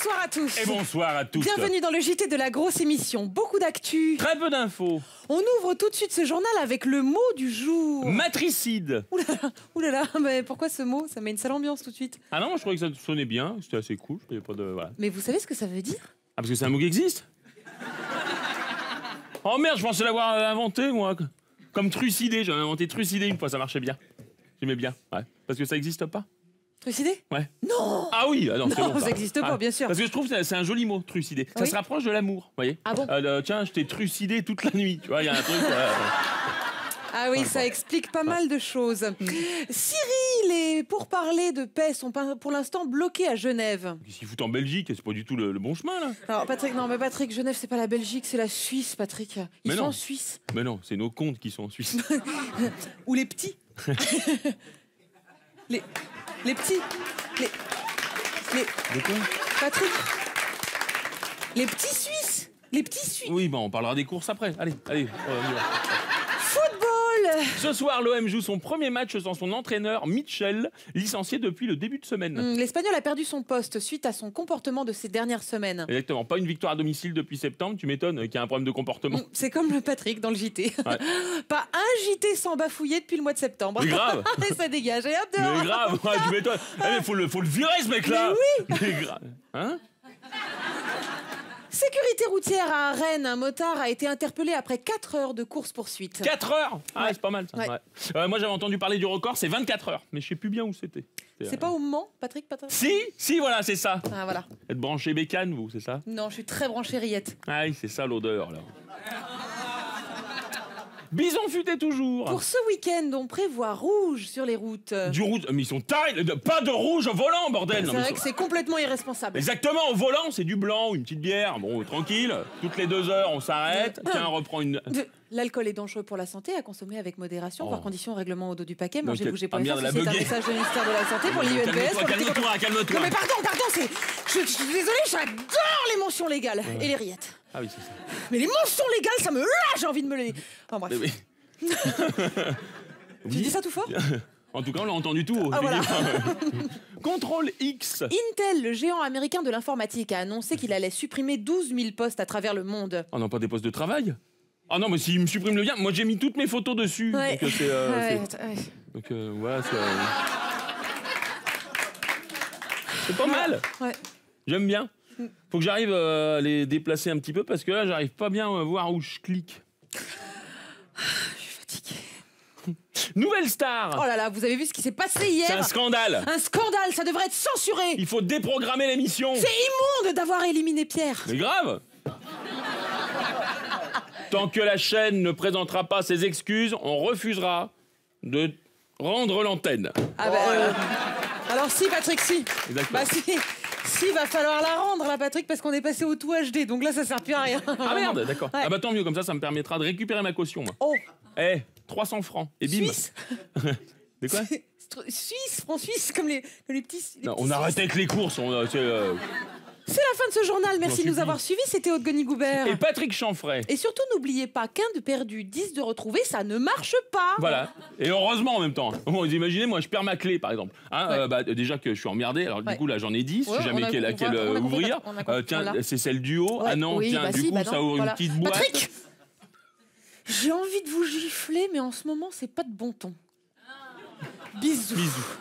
Bonsoir à tous. Et bonsoir à tous. Bienvenue dans le JT de la grosse émission. Beaucoup d'actu. Très peu d'infos. On ouvre tout de suite ce journal avec le mot du jour. Matricide. Oulala, mais pourquoi ce mot? Ça met une sale ambiance tout de suite. Ah non, moi je trouvais que ça sonnait bien, c'était assez cool. Il y a pas de... voilà. Mais vous savez ce que ça veut dire? Ah, parce que c'est un mot qui existe. Oh merde, je pensais l'avoir inventé moi. Comme trucidé, j'avais inventé trucidé une fois, ça marchait bien. J'aimais bien, ouais. Parce que ça existe pas. Trucidé? Ouais. Non. Ah oui, non, c'est bon, ça n'existe pas, bien sûr. Parce que je trouve que c'est un joli mot, trucidé. Ça se rapproche de l'amour, vous voyez. Ah bon? Tiens, je t'ai trucidé toute la nuit, tu vois, il y a un truc... Ah oui, ça explique pas mal de choses. Syrie, les pourparlers de paix sont pour l'instant bloqués à Genève. Qu'est-ce qu'ils foutent en Belgique? C'est pas du tout le bon chemin, là. Alors Patrick, non mais Patrick, Genève c'est pas la Belgique, c'est la Suisse, Patrick. Ils sont en Suisse. Mais non, c'est nos comptes qui sont en Suisse. Ou les petits. les petits. De quoi? Patrick. Les petits Suisses. Les petits Suisses. Oui, bah on parlera des courses après. Allez, on y va. Football. Ce soir, l'OM joue son premier match sans son entraîneur, Mitchell, licencié depuis le début de semaine. L'Espagnol a perdu son poste suite à son comportement de ces dernières semaines. Exactement, pas une victoire à domicile depuis septembre, tu m'étonnes qu'il y a un problème de comportement. C'est comme le Patrick dans le JT. Ouais. Pas un JT sans bafouiller depuis le mois de septembre. Mais grave. Et ça dégage, et hop dehors. Mais grave, ouais, tu m'étonnes. Mais faut le virer ce mec-là. Mais oui. Mais grave. Hein? Sécurité routière à Rennes, un motard a été interpellé après 4 heures de course-poursuite. 4 heures? Ah, ouais. C'est pas mal ça. Ouais. Ouais. Moi j'avais entendu parler du record, c'est 24 heures, mais je sais plus bien où c'était. C'est pas au Mans, Patrick? Si, voilà, c'est ça. Ah, voilà. Être branché bécane, vous, c'est ça? Non, je suis très branchée rillette. Ah oui, c'est ça l'odeur, là. Bison futé toujours. Pour ce week-end, on prévoit rouge sur les routes. Du rouge, mais ils sont tarés. Pas de rouge au volant, bordel. C'est vrai que c'est complètement irresponsable. Exactement, au volant, c'est du blanc ou une petite bière. Bon, tranquille. Toutes les 2 heures, on s'arrête. Tiens, on reprend une... L'alcool est dangereux pour la santé, à consommer avec modération, voire conditions, règlement au dos du paquet. Mangez, Donc, bougez pas. merde, C'est un message du ministère de la Santé pour l'IUNPS. Calme-toi. Non mais pardon, je suis désolée, j'adore les mentions légales et les rillettes. Ah oui, c'est ça. Mais les mentions légales, ça me lâche, j'ai envie de me les... Enfin bref. Oui. Tu dis ça tout fort? En tout cas, on l'a entendu tout. Ah, voilà. Contrôle X. Intel, le géant américain de l'informatique, a annoncé qu'il allait supprimer 12 000 postes à travers le monde. Oh non, pas des postes de travail? Ah non, mais s'il me supprime le lien, moi j'ai mis toutes mes photos dessus. Ouais. Donc c'est... Ouais. Donc voilà, c'est pas mal. Ouais. J'aime bien. Faut que j'arrive à les déplacer un petit peu parce que là, j'arrive pas bien à voir où je clique. Je suis fatiguée. Nouvelle star. Oh là là, vous avez vu ce qui s'est passé hier? C'est un scandale. Un scandale, ça devrait être censuré. Il faut déprogrammer l'émission. C'est immonde d'avoir éliminé Pierre. Mais grave. Tant que la chaîne ne présentera pas ses excuses, on refusera de rendre l'antenne. Ah bah, alors si, Patrick, si. Exactement. Bah si, va falloir la rendre, là, Patrick, parce qu'on est passé au tout HD, donc là, ça sert plus à rien. Ah merde, d'accord. Ouais. Ah bah tant mieux, comme ça me permettra de récupérer ma caution, moi. Oh. 300 francs. Et bim. Suisse. De quoi? Suisse, francs suisses, comme les petits... Non, on arrête avec les courses. C'est la fin de ce journal, merci de nous avoir suivis, c'était Aude Goni-Goubert. Et Patrick Chanfray. Et surtout, n'oubliez pas qu'un de perdu, 10 de retrouvé, ça ne marche pas. Voilà. Et heureusement en même temps. Bon, vous imaginez, moi je perds ma clé par exemple. Hein, déjà que je suis emmerdé, alors du coup là j'en ai 10, je sais jamais laquelle ouvrir. Tiens, c'est celle du haut. Ah non, oui, tiens, bah du si, coup ça ouvre une petite boîte. Patrick, j'ai envie de vous gifler, mais en ce moment, c'est pas de bon ton. Bisous. Bisous.